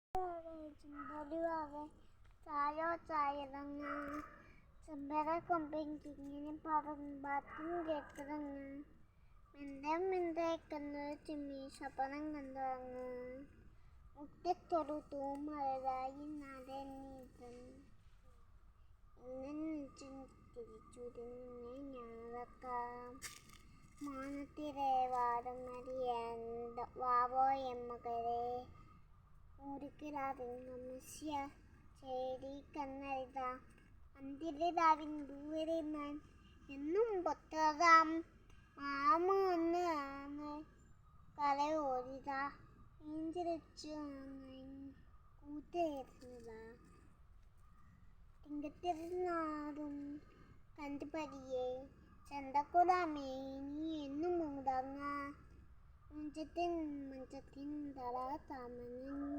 Cinta tayo sayalanga Sembara kambing kingin parang batang getranga Mende kanu cimi sapanang gandanga Uktit torutu malalayin naden nidan Inen cintiricurin nyaraka Manatire vadamariyan Wavoyem magare Murikirarin namasya ചേരി കന്നരിത അന്തിരിതാവിൻ ദൂരിനാൻ എന്നും പൊത്തതാം മാമന്ന് ആണ് കലയോരിത ഈഞ്ചിരിച്ചു കൂട്ടേരുന്നതാ തിങ്കത്തിരുന്നാടും കണ്ടുപരിയെ ചന്തക്കുളമേ നീ എന്നും മൂടങ്ങ മഞ്ചത്തിൻ തല താമഞ്ഞ